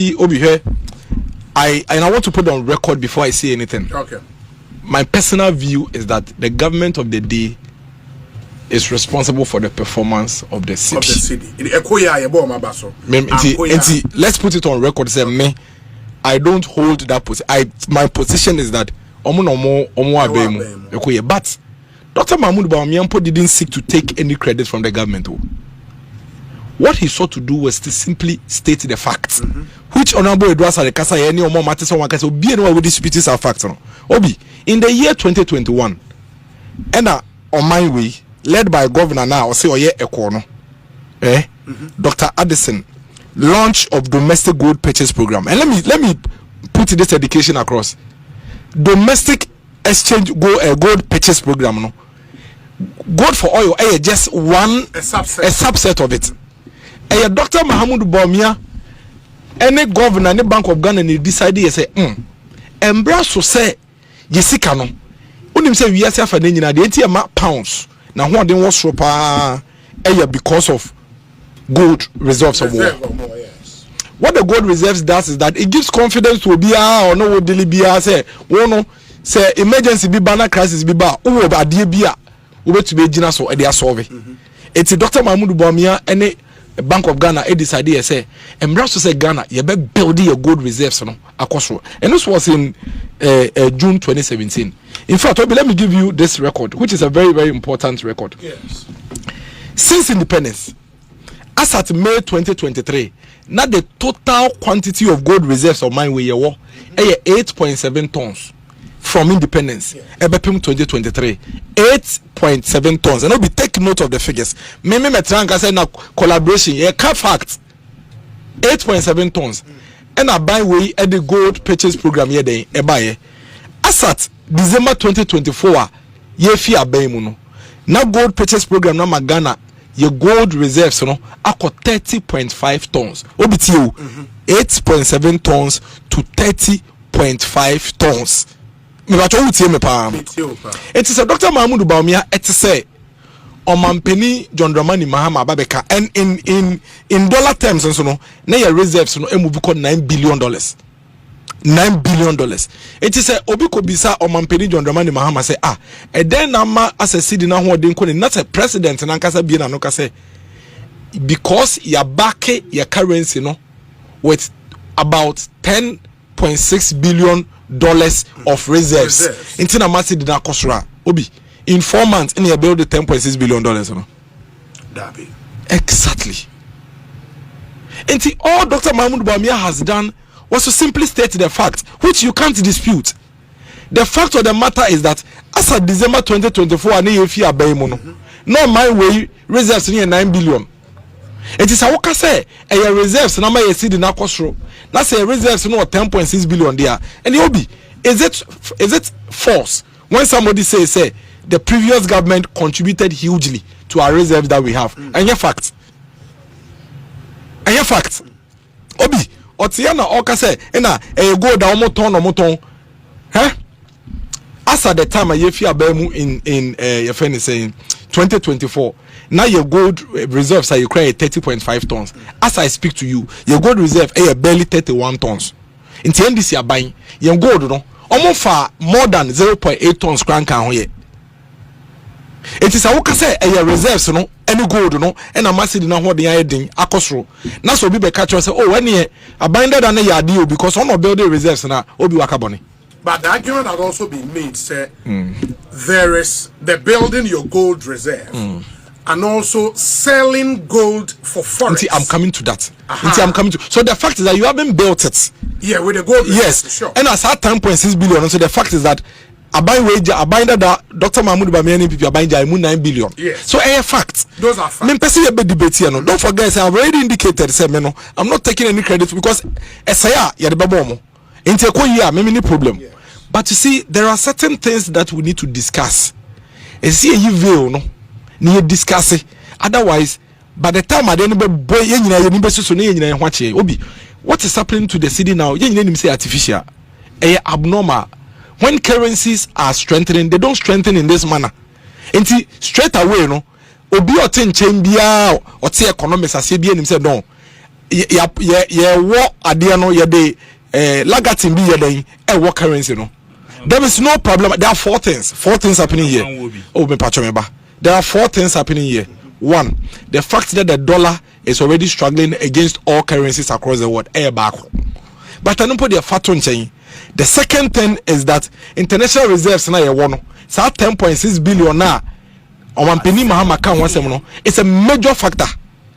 Obi here, I want to put on record before I say anything. Okay. My personal view is that the government of the day is responsible for the performance of the city. Let's put it on record. Say me, I don't hold that position. My position is that but Dr. Mahmoud Bawumia didn't seek to take any credit from the government. What he sought to do was to simply state the facts, which Honorable Edwasa the Kasa any or more matters on Kasa be anywhere with disputes are facts. Obi, in the year 2021, and on my way, led by Governor now, or say Oye Ekono, Dr. Addison, launch of domestic gold purchase program. And let me put this education across. Domestic exchange gold purchase program. No, gold for oil, just a subset of it. Dr. Mahmoud Bawumia, any governor, any Bank of Ghana, and decided to say, embrace so say, Jessica no. Unim say we are for the £80 now what they was so because of gold reserves of war. What the gold reserves does is that it gives confidence to be or no what daily be say no say emergency be banner crisis be ba who ba die bia we to be gina so they are solve. It's Dr. Mahmoud Bawumia any Bank of Ghana decided say embrace to say Ghana you be building your gold reserves no akosro. And this was in June 2017. In fact, let me give you this record, which is a very, very important record. Yes. Since independence, as at May 2023, now the total quantity of gold reserves of mine we 8.7 tons from independence. EBPM 2023, 8.7 tons. And I'll be taking note of the figures. Maybe Metranka say now collaboration. Fact, 8.7 tons. And I buy way at the gold purchase program here. They buy as at December 2024, ye fi abemu no. Now gold purchase program na Ghana your gold reserves no akọ 30.5 tons. Obiti 8.7 tons to 30.5 tons. Me ba cho utie me pa. It is a Dr. Mahmoud Bawumia et say Omampeni John Dramani Mahama Babeka and in dollar terms and so no na your reserves no move $9 billion. $9 billion. It is a Obiko Bisa Omampeni John Dramani Mahama say and then nama as a cedi na ho den koni not a president na nkasa bi na no ka say because ya back your currency no with about $10.6 billion of reserves. Intina masi di na kosra obi in 4 months in your build the $10.6 billion no. Dabi. Exactly. And all Dr. Mahmoud Bawumia has done was to simply state the fact, which you can't dispute. The fact of the matter is that as of December 2024, no my way reserves near 9 billion. It is a waka say a reserves number you see the nakosro. That's a reserves no 10.6 billion there. And you'll be is it false when somebody say the previous government contributed hugely to our reserves that we have? And your fact. Obi Otiana Oka say a go down moton as at the time I feel in your friend is saying 2024 now your gold reserves are you create 30.5 tons. As I speak to you, your gold reserve are barely 31 tons. In the end this year buying your gold no almost far more than 0.8 tons crank on here. It is a worker say a reserves no any gold no and a massive na what the heading akosro. Na so be catch say oh when you a binder than a deal because on of building reserves na obi wakaboni. But the argument had also been made say there is the building your gold reserve and also selling gold for forex. I'm coming to that. I'm coming to so the fact is that you haven't built it. Yeah, with the gold reserve, yes, sure. And as at 10.6 billion. So the fact is that a binder that Dr. Mahmoud Bawumia NPP a binder 9 billion. Yes. So a fact. Those are facts. Debate here, no. Don't forget, I've already indicated say no. I'm not taking any credit because Esaya ya de babomo. Inteko here, no problem. Yes. But you see, there are certain things that we need to discuss. And see you veil no. Need discuss it. Otherwise, by the time I don't boy Obi, what is happening to the city now? You say artificial, abnormal. When currencies are strengthening, they don't strengthen in this manner. And straight away, no, obi otin chembia or economics as himself no. what adiano ye de lagatin be ye de what currency no. There is no problem. There are four things happening here. Oh, me patch me ba. There are four things happening here. One, the fact that the dollar is already struggling against all currencies across the world. But I don't put the fat on chain. The second thing is that international reserves na ye wono. So 10.6 billion na NPP Mahama can once no. It's a major factor.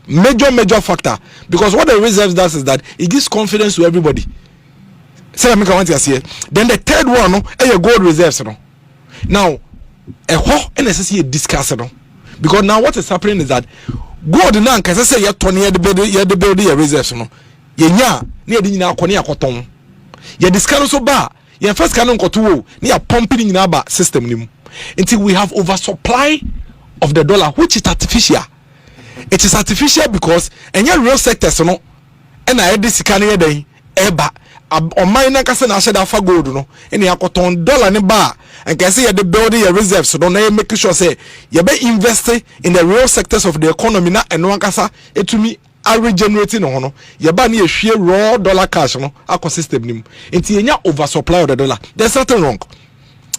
Major factor. Because what the reserves does is that it gives confidence to everybody. Then the third one no, your gold reserves no. Now, necessary discuss no. Because now what is happening is that gold now can say you turn the build your reserves no. Yenya near the nyina akoni akoton. You discuss so ba. You first canon koto near pumping in our system nim. Until we have oversupply of the dollar, which is artificial. It is artificial because any real sectors no. And I had this canny day eba. On my nakasa na sheda fa gold no ene akoton dollar ne ba and can say the building your reserves so don't make sure say you be invest in the real sectors of the economy na eno ankasa etumi are regenerating no you ba na ehwie raw dollar cash no akọ system nim enti enya oversupply of the dollar. There's something wrong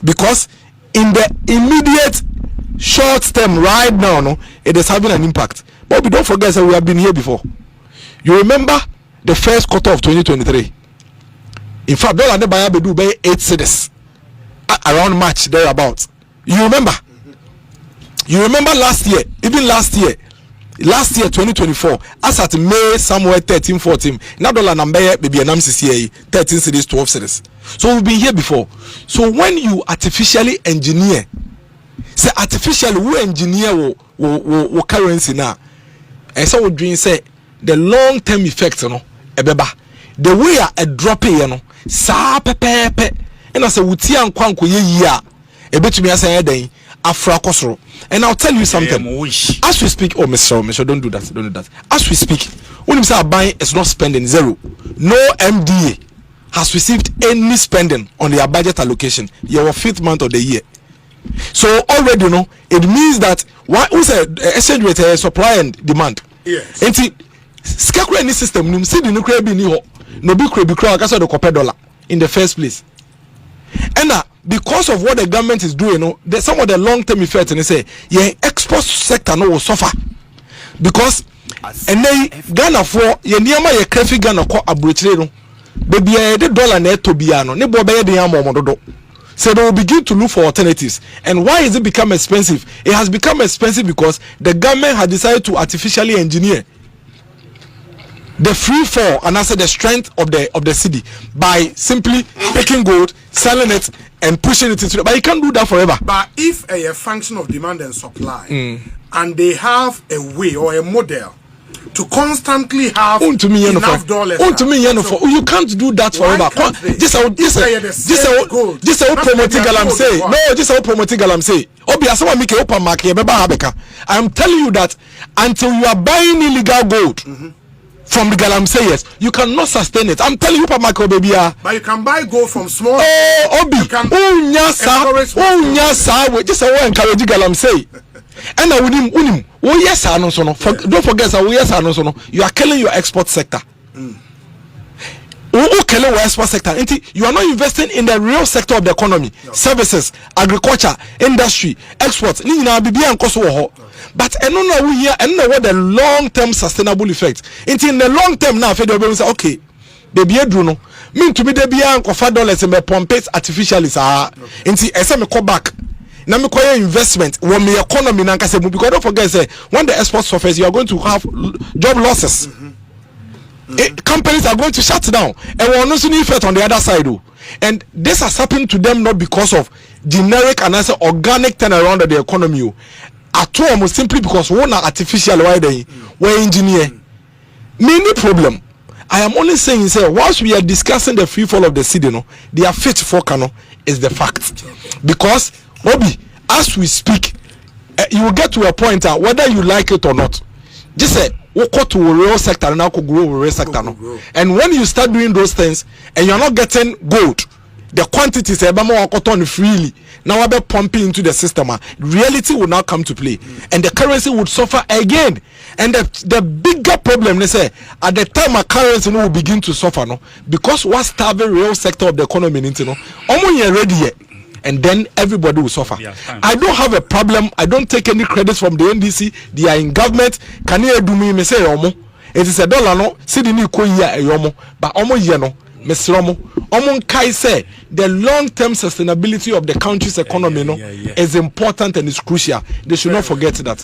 because in the immediate short term right now no it is having an impact, but we don't forget that we have been here before. You remember the first quarter of 2023. In fact, dollar ne buy do by 8 cedis around March thereabouts. You remember? You remember last year, even last year 2024, as at May somewhere 13, 14. Now dollar number maybe an MCCA 13 cedis, 12 cedis. So we've been here before. So when you artificially engineer, say artificially we engineer wo currency now, and so we dream say the long term effects, you know, ebeba. The way a drop you know, sa pepe, and I say wuti ankwanko ye ya, ebetumi asa den afra kosoro. And I'll tell you something. As we speak, oh Mr. Don't do that. As we speak, when you say buying is not spending zero, no MDA has received any spending on their budget allocation. Your 5th month of the year. So already, you know, it means that what we say exchange rate supply and demand. Yes. And see, scarcely any system, you see the nuclear be ni ho. No be crowd because of the copper dollar in the first place. And because of what the government is doing, you know, there's some of the long-term effects, and they say, yeah, export sector no will suffer because and then Ghana for ye niama ye krefi Ghana ko abrochire no, baby the dollar na to biano, ne bo be ye den amomododo. So they will begin to look for alternatives. And why is it become expensive? It has become expensive because the government has decided to artificially engineer the free fall and also the strength of the city by simply taking gold, selling it, and pushing it into the, but you can't do that forever. But if a function of demand and supply, and they have a way or a model to constantly have enough dollars, you can't do that forever. This is what promoting galam say. No, this is what promoting galam say. I am telling you that until you are buying illegal gold from the galamsayers, you cannot sustain it. I'm telling you, Papa baby. But you can buy gold from small. Obi. Just encourage galamsay. And I unim. Oh yes, I know so no. Don't forget, yes, I know so no. You are killing your export sector. Killing your export sector. You are not investing in the real sector of the economy, services, agriculture, industry, exports. But I don't know here, I don't know what the long-term sustainable effect. In the long term now, Federal government say, okay, baby, Bruno, mean to be the beyond $5 and me pump it artificially. Inti, I say me call back. Now me call investment when me economy now because don't forget say when the export suffers, you are going to have job losses. Companies are going to shut down, and we're not seeing effect on the other side. And this has happened to them not because of generic and also organic turnaround of the economy. At all, simply because one are artificial why they were engineer. Many problem. I am only saying, say, whilst we are discussing the free fall of the city, no, they are fit for Kano is the fact. Because Obi, as we speak, you will get to a point whether you like it or not. Just say, we go to a real sector and now could grow a real sector. No? And when you start doing those things and you're not getting gold, the quantities are freely. Now we're pumping into the system. Reality will now come to play, and the currency would suffer again. And the bigger problem, they say, at the time our currency will begin to suffer, no, because what's starving real sector of the economy, no, ready yet. And then everybody will suffer. I don't have a problem. I don't take any credits from the NDC. They are in government. Can you do me? Me say yomo. It is $1 no. See the new ko year yomo. But omo year no. Mr. Romo. Omo kai say the long-term sustainability of the country's economy no is important and is crucial. They should not forget that.